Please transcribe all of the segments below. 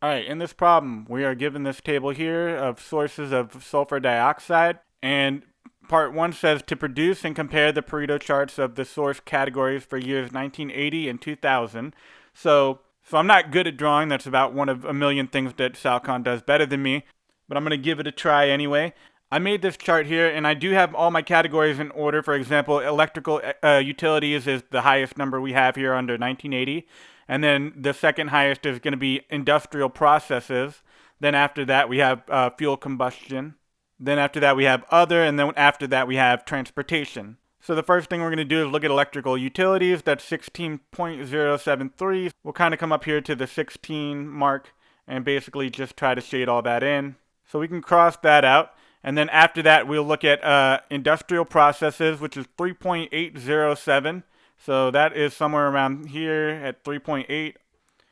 Alright, in this problem, we are given this table here of sources of sulfur dioxide, and part 1 says to produce and compare the Pareto charts of the source categories for years 1980 and 2000. So I'm not good at drawing. That's about one of a million things that Salcon does better than me, but I'm going to give it a try anyway. I made this chart here, and I do have all my categories in order. For example, electrical utilities is the highest number we have here under 1980. And then the second highest is going to be industrial processes. Then after that, we have fuel combustion. Then after that, we have other. And then after that, we have transportation. So the first thing we're going to do is look at electrical utilities. That's 16.073. We'll kind of come up here to the 16 mark and basically just try to shade all that in. So we can cross that out. And then after that, we'll look at industrial processes, which is 3.807. So that is somewhere around here at 3.8.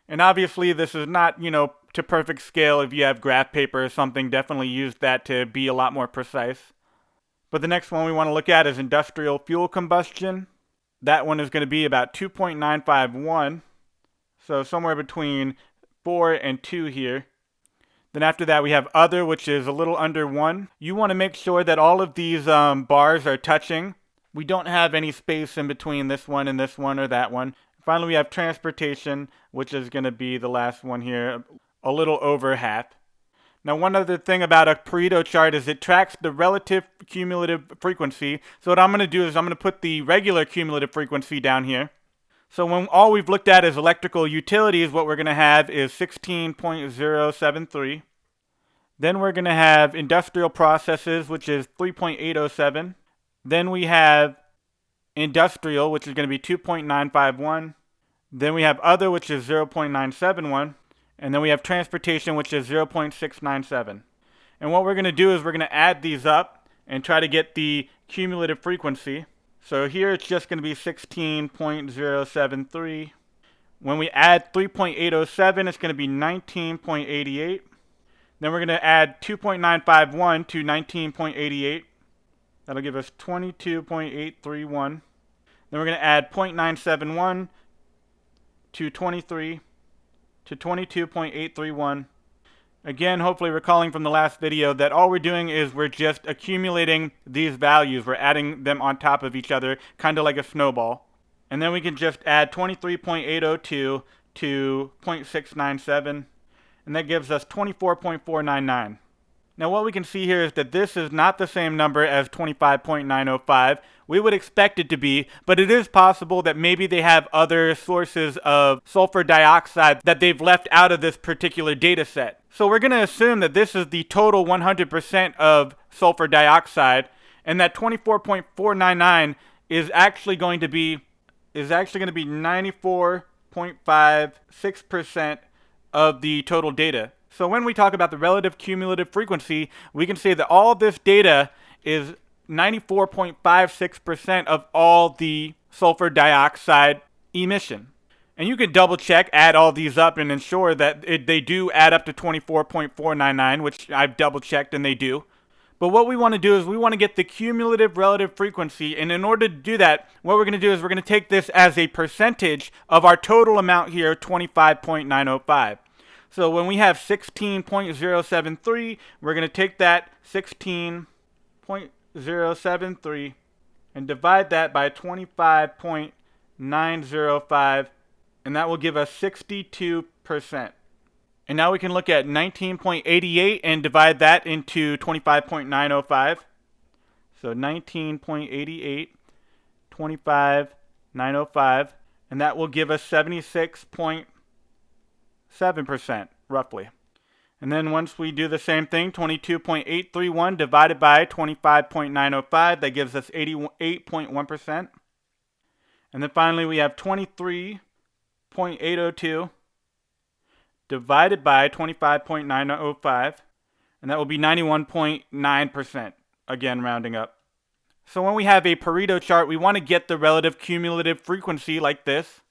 And obviously this is not, to perfect scale. If you have graph paper or something, definitely use that to be a lot more precise. But the next one we want to look at is industrial fuel combustion. That one is going to be about 2.951. So somewhere between 4 and 2 here. Then after that we have other, which is a little under 1. You want to make sure that all of these bars are touching. We don't have any space in between this one and this one or that one. Finally, we have transportation, which is going to be the last one here, a little over half. Now, one other thing about a Pareto chart is it tracks the relative cumulative frequency. So what I'm going to do is I'm going to put the regular cumulative frequency down here. So when all we've looked at is electrical utilities, what we're going to have is 16.073. Then we're going to have industrial processes, which is 3.807. Then we have industrial, which is going to be 2.951. Then we have other, which is 0.971. And then we have transportation, which is 0.697. And what we're going to do is we're going to add these up and try to get the cumulative frequency. So here it's just going to be 16.073. When we add 3.807, it's going to be 19.88. Then we're going to add 2.951 to 19.88. That'll give us 22.831. Then we're going to add 0.971 to 23 to 22.831. Again, hopefully recalling from the last video that all we're doing is we're just accumulating these values. We're adding them on top of each other, kind of like a snowball. And then we can just add 23.802 to 0.697, and that gives us 24.499. Now what we can see here is that this is not the same number as 25.905. We would expect it to be, but it is possible that maybe they have other sources of sulfur dioxide that they've left out of this particular data set. So we're going to assume that this is the total 100% of sulfur dioxide, and that 24.499 is actually going to be 94.56% of the total data. So when we talk about the relative cumulative frequency, we can say that all this data is 94.56% of all the sulfur dioxide emission. And you can double check, add all these up, and ensure that they do add up to 24.499, which I've double checked and they do. But what we want to do is we want to get the cumulative relative frequency, and in order to do that, what we're going to do is we're going to take this as a percentage of our total amount here, 25.905. So when we have 16.073, we're going to take that 16.073 and divide that by 25.905, and that will give us 62%. And now we can look at 19.88 and divide that into 25.905. So 19.88, 25.905, and that will give us 76.7% roughly. And then once we do the same thing, 22.831 divided by 25.905, that gives us 88.1%. And then finally we have 23.802 divided by 25.905, and that will be 91.9%, again rounding up. So when we have a Pareto chart, we want to get the relative cumulative frequency like this.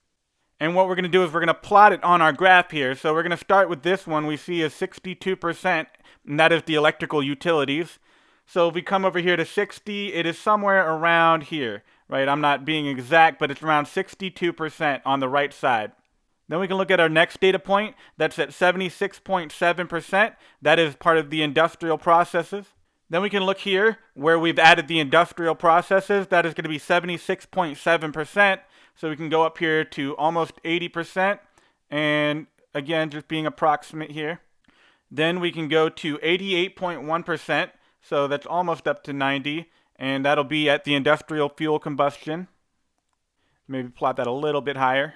And what we're going to do is we're going to plot it on our graph here. So we're going to start with this one we see is 62%, and that is the electrical utilities. So if we come over here to 60, it is somewhere around here, right? I'm not being exact, but it's around 62% on the right side. Then we can look at our next data point. That's at 76.7%. That is part of the industrial processes. Then we can look here where we've added the industrial processes. That is going to be 76.7%. So we can go up here to almost 80%. And again, just being approximate here. Then we can go to 88.1%. So that's almost up to 90. And that'll be at the industrial fuel combustion. Maybe plot that a little bit higher.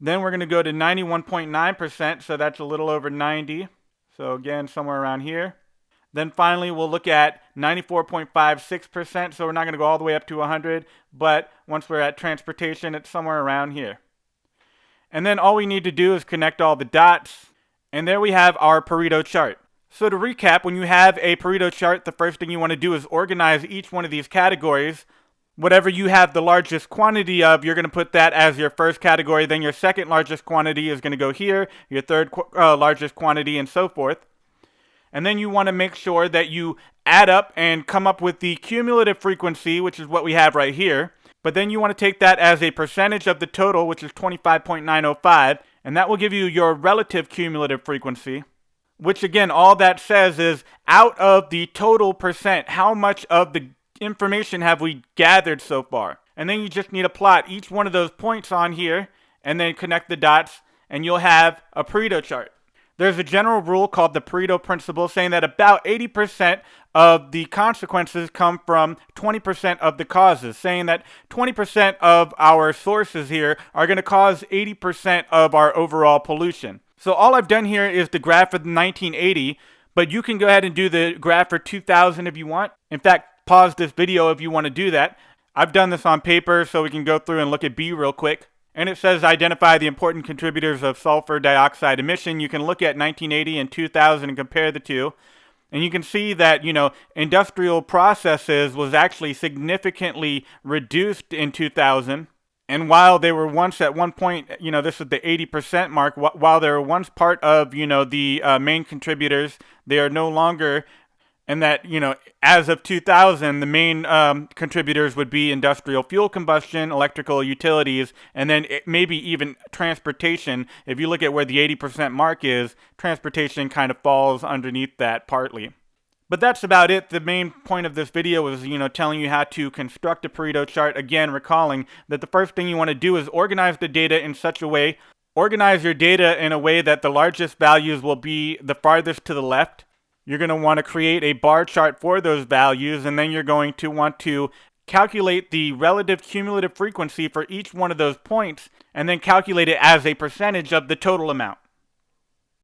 Then we're going to go to 91.9%, so that's a little over 90. So again, somewhere around here. Then finally, we'll look at 94.56%, so we're not going to go all the way up to 100, but once we're at transportation, it's somewhere around here. And then all we need to do is connect all the dots, and there we have our Pareto chart. So to recap, when you have a Pareto chart, the first thing you want to do is organize each one of these categories. Whatever you have the largest quantity of, you're going to put that as your first category. Then your second largest quantity is going to go here, your third largest quantity, and so forth. And then you want to make sure that you add up and come up with the cumulative frequency, which is what we have right here. But then you want to take that as a percentage of the total, which is 25.905, and that will give you your relative cumulative frequency, which again, all that says is out of the total percent, how much of the information have we gathered so far. And then you just need to plot each one of those points on here and then connect the dots, and you'll have a Pareto chart. There's a general rule called the Pareto principle saying that about 80% of the consequences come from 20% of the causes, saying that 20% of our sources here are going to cause 80% of our overall pollution. So all I've done here is the graph for the 1980, but you can go ahead and do the graph for 2000 if you want. In fact, pause this video if you want to do that. I've done this on paper, so we can go through and look at B real quick. And it says identify the important contributors of sulfur dioxide emission. You can look at 1980 and 2000 and compare the two. And you can see that, industrial processes was actually significantly reduced in 2000. And while they were once at one point, this is the 80% mark, while they were once part of, the main contributors, they are no longer. And that, as of 2000, the main contributors would be industrial fuel combustion, electrical utilities, and then maybe even transportation. If you look at where the 80% mark is, transportation kind of falls underneath that partly. But that's about it. The main point of this video is, telling you how to construct a Pareto chart. Again, recalling that the first thing you want to do is organize the data in such a way. Organize your data in a way that the largest values will be the farthest to the left. You're going to want to create a bar chart for those values, and then you're going to want to calculate the relative cumulative frequency for each one of those points, and then calculate it as a percentage of the total amount.